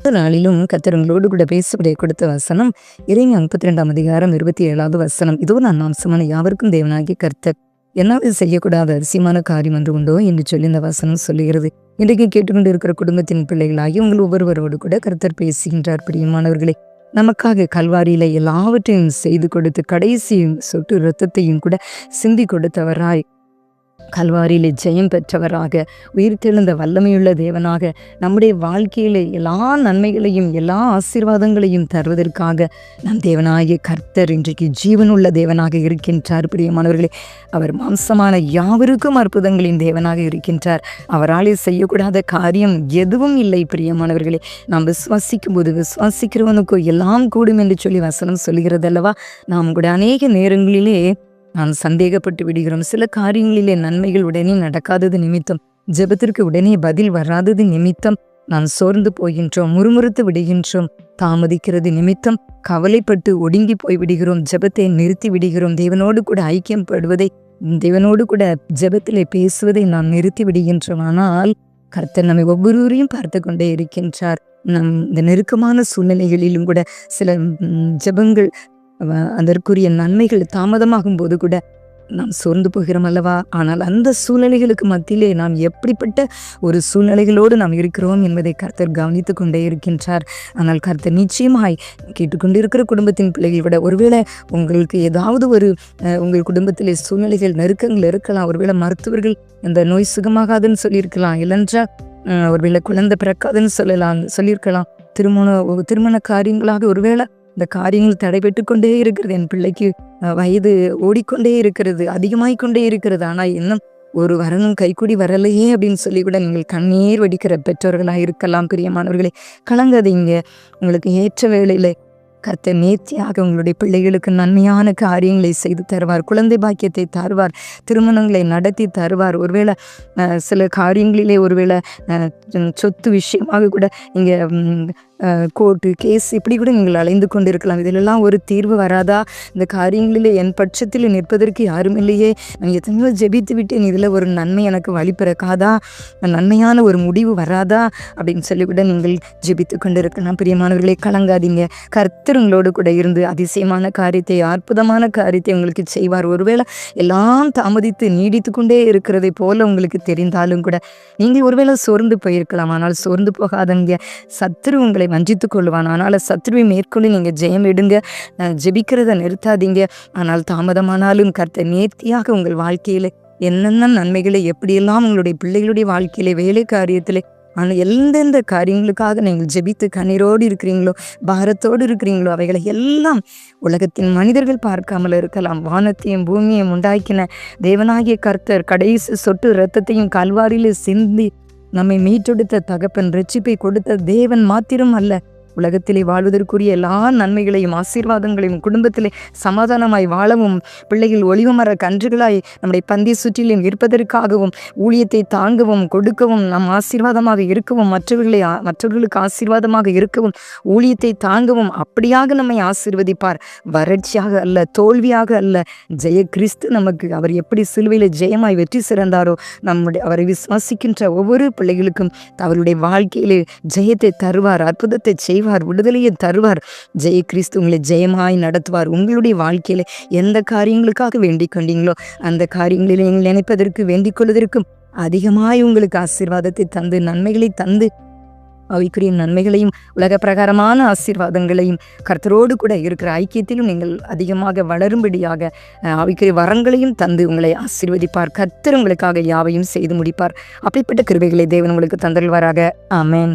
இந்த நாளிலும் கர்த்தர் உங்களோடு கூட பேசுவதை கொடுத்த வசனம் இறைமையா 32ஆம் அதிகாரம் 27வது வசனம். இதோ நான் மாம்சமான யாவருக்கும் தேவனாகிய கர்த்தர், என்னால் செய்யக்கூடாத அதிசயமான காரியம் ஒன்று உண்டோ என்று சொல்லி இந்த வசனம் சொல்லுகிறது. இன்றைக்கு கேட்டுக்கொண்டு இருக்கிற குடும்பத்தின் பிள்ளைகளாகி உங்கள் ஒவ்வொருவரோடு கூட கர்த்தர் பேசுகின்றார். பிரியமானவர்களே, நமக்காக கல்வாரியில எல்லாவற்றையும் செய்து கொடுத்து கடைசி சொட்டு இரத்தத்தையும் கூட சிந்தி கொடுத்தவராய், கல்வாரியிலே ஜெயம் பெற்றவராக, உயிர்த்தெழுந்த வல்லமையுள்ள தேவனாக, நம்முடைய வாழ்க்கையில எல்லா நன்மைகளையும் எல்லா ஆசீர்வாதங்களையும் தருவதற்காக நம் தேவனாகிய கர்த்தர் இன்றைக்கு ஜீவனுள்ள தேவனாக இருக்கின்றார். பிரியமானவர்களே, அவர் மாம்சமான யாவருக்கும் அற்புதங்களின் தேவனாக இருக்கின்றார். அவராலே செய்யக்கூடாத காரியம் எதுவும் இல்லை. பிரியமானவர்களே, நாம் விசுவாசிக்கும் போது விசுவாசிக்கிறவனுக்கோ எல்லாம் கூடும் என்று சொல்லி வசனம் சொல்கிறது அல்லவா? நாம் கூட அநேக நேரங்களிலே நாம் சந்தேகப்பட்டு விடுகிறோம். சில காரியங்களிலே நன்மைகள் உடனே நடக்காதது நிமித்தம், ஜெபத்திற்கு உடனே பதில் வராதது நிமித்தம் நாம் சோர்ந்து போகின்றோம், முறுமுறுத்து விடுகின்றோம். தாமதிக்கிறது நிமித்தம் கவலைப்பட்டு ஒடுங்கி போய் விடுகிறோம், ஜெபத்தை நிறுத்தி விடுகிறோம். தேவனோடு கூட ஐக்கியம் படுவதை, தேவனோடு கூட ஜெபத்திலே பேசுவதை நாம் நிறுத்தி விடுகின்றோம். ஆனால் கர்த்தர் நம்மை ஒவ்வொருவரையும் பார்த்து கொண்டே இருக்கின்றார். நம் இந்த நெருக்கமான சூழ்நிலைகளிலும் கூட சில ஜெபங்கள், அதற்குரிய நன்மைகள் தாமதமாகும் போது கூட நாம் சோர்ந்து போகிறோம் அல்லவா? ஆனால் அந்த சூழ்நிலைகளுக்கு மத்தியிலே நாம் எப்படிப்பட்ட ஒரு சூழ்நிலைகளோடு நாம் இருக்கிறோம் என்பதை கர்த்தர் கவனித்து கொண்டே இருக்கின்றார். ஆனால் கர்த்தர் நிச்சயமாய் கேட்டுக்கொண்டிருக்கிற குடும்பத்தின் பிள்ளைகளை விட, ஒருவேளை உங்களுக்கு ஏதாவது ஒரு உங்கள் குடும்பத்திலே சூழ்நிலைகள் நெருக்கங்கள் இருக்கலாம். ஒருவேளை மருத்துவர்கள் இந்த நோய் சுகமாகாதுன்னு சொல்லியிருக்கலாம், இல்லைன்றா ஒருவேளை குழந்தை பிறக்காதுன்னு சொல்லியிருக்கலாம். திருமண காரியங்களாக ஒருவேளை இந்த காரியங்கள் தடைபெற்று கொண்டே இருக்கிறது. என் பிள்ளைக்கு வயது ஓடிக்கொண்டே இருக்கிறது, அதிகமாகிக்கொண்டே இருக்கிறது, ஆனால் இன்னும் ஒரு வரனும் கைக்கூடி வரலையே அப்படின்னு சொல்லி கூட நீங்கள் கண்ணீர் வடிக்கிற பெற்றோர்களாக இருக்கலாம். பிரியமானவர்களே, கலங்காதீங்க. உங்களுக்கு ஏற்ற வேளையில கர்த்தர் நேர்த்தியாக உங்களுடைய பிள்ளைகளுக்கு நன்மையான காரியங்களை செய்து தருவார். குழந்தை பாக்கியத்தை தருவார், திருமணங்களை நடத்தி தருவார். ஒருவேளை சில காரியங்களிலே ஒருவேளை சொத்து விஷயமாக கூட இங்கே கோர்ட்டு கேஸ் இப்படி கூட நீங்கள் அலைந்து கொண்டிருக்கலாம். இதிலெல்லாம் ஒரு தீர்வு வராதா? இந்த காரியங்களிலே என் பட்சத்தில் நிற்பதற்கு யாரும் இல்லையே, நான் எத்தனையோ ஜெபித்து விட்டேன், இதில் ஒரு நன்மை எனக்கு வழி பிறக்காதா, நன்மையான ஒரு முடிவு வராதா அப்படின்னு சொல்லி கூட நீங்கள் ஜெபித்து கொண்டிருக்கலாம். பிரியமானவர்களே, கலங்காதீங்க. கர்த்தர் உங்களோடு கூட இருந்து அதிசயமான காரியத்தை, அற்புதமான காரியத்தை உங்களுக்கு செய்வார். ஒருவேளை எல்லாம் தாமதித்து நீடித்து கொண்டே இருக்கிறதை போல உங்களுக்கு தெரிந்தாலும் கூட நீங்கள் ஒருவேளை சோர்ந்து போயிருக்கலாம். ஆனால் சோர்ந்து போகாதங்க. சத்துரு உங்களை வஞ்சித்துக் கொள்வான். ஆனால் சத்துருவை மேற்கொண்டு நீங்கள் ஜெயம் எடுங்க. ஜெபிக்கிறத நிறுத்தாதீங்க. ஆனால் தாமதமானாலும் கர்த்தர் நேர்த்தியாக உங்கள் வாழ்க்கையில என்னென்ன நன்மைகளை, எப்படியெல்லாம் உங்களுடைய பிள்ளைகளுடைய வாழ்க்கையில, வேலை காரியத்திலே, ஆனால் எந்தெந்த காரியங்களுக்காக நீங்கள் ஜெபித்து கண்ணீரோடு இருக்கிறீங்களோ, பாரத்தோடு இருக்கிறீங்களோ, அவைகளை எல்லாம் உலகத்தின் மனிதர்கள் பார்க்காமல் இருக்கலாம். வானத்தையும் பூமியையும் உண்டாக்கின தேவனாகிய கர்த்தர் கடைசி சொட்டு இரத்தத்தையும் கல்வாரியிலே சிந்தி நம்மை மீட்டெடுத்த தகப்பன், ரட்சிப்பை கொடுத்த தேவன் மாத்திரம் அல்ல, உலகத்திலே வாழ்வதற்குரிய எல்லா நன்மைகளையும் ஆசீர்வாதங்களையும், குடும்பத்திலே சமாதானமாய் வாழவும், பிள்ளைகள் ஒளிவமர கன்றுகளாய் நம்முடைய பந்தி சுற்றிலும் இருப்பதற்காகவும், ஊழியத்தை தாங்கவும் கொடுக்கவும், நம் ஆசீர்வாதமாக இருக்கவும், மற்றவர்களுக்கு ஆசீர்வாதமாக இருக்கவும், ஊழியத்தை தாங்கவும் அப்படியாக நம்மை ஆசீர்வதிப்பார். வறட்சியாக அல்ல, தோல்வியாக அல்ல. ஜெய கிறிஸ்து நமக்கு, அவர் எப்படி சிலுவையில் ஜெயமாய் வெற்றி சிறந்தாரோ, அவரை விசுவாசிக்கின்ற ஒவ்வொரு பிள்ளைகளுக்கும் அவருடைய வாழ்க்கையிலே ஜெயத்தை தருவார், அற்புதத்தை செய்வார், விடுதலையை தருவார். ஜெய கிறிஸ்து உங்களை ஜெயமாய் நடத்துவார். உங்களுடைய வாழ்க்கையில எந்த காரியங்களுக்காக வேண்டிக் கொண்டீங்களோ அந்த காரியங்களில் நீங்கள் நினைப்பதற்கு வேண்டிக் கொள்வதற்கும் அதிகமாய் உங்களுக்கு ஆசீர்வாதத்தை தந்து, நன்மைகளை தந்து, அவைக்குரிய நன்மைகளையும் உலக பிரகாரமான ஆசீர்வாதங்களையும், கர்த்தரோடு கூட இருக்கிற ஐக்கியத்திலும் நீங்கள் அதிகமாக வளரும்படியாக அவைக்குரிய வரங்களையும் தந்து உங்களை ஆசீர்வதிப்பார். கர்த்தர் உங்களுக்காக யாவையும் செய்து முடிப்பார். அப்படிப்பட்ட கிருபைகளை தேவன் உங்களுக்கு தந்தல்வாராக. ஆமென்.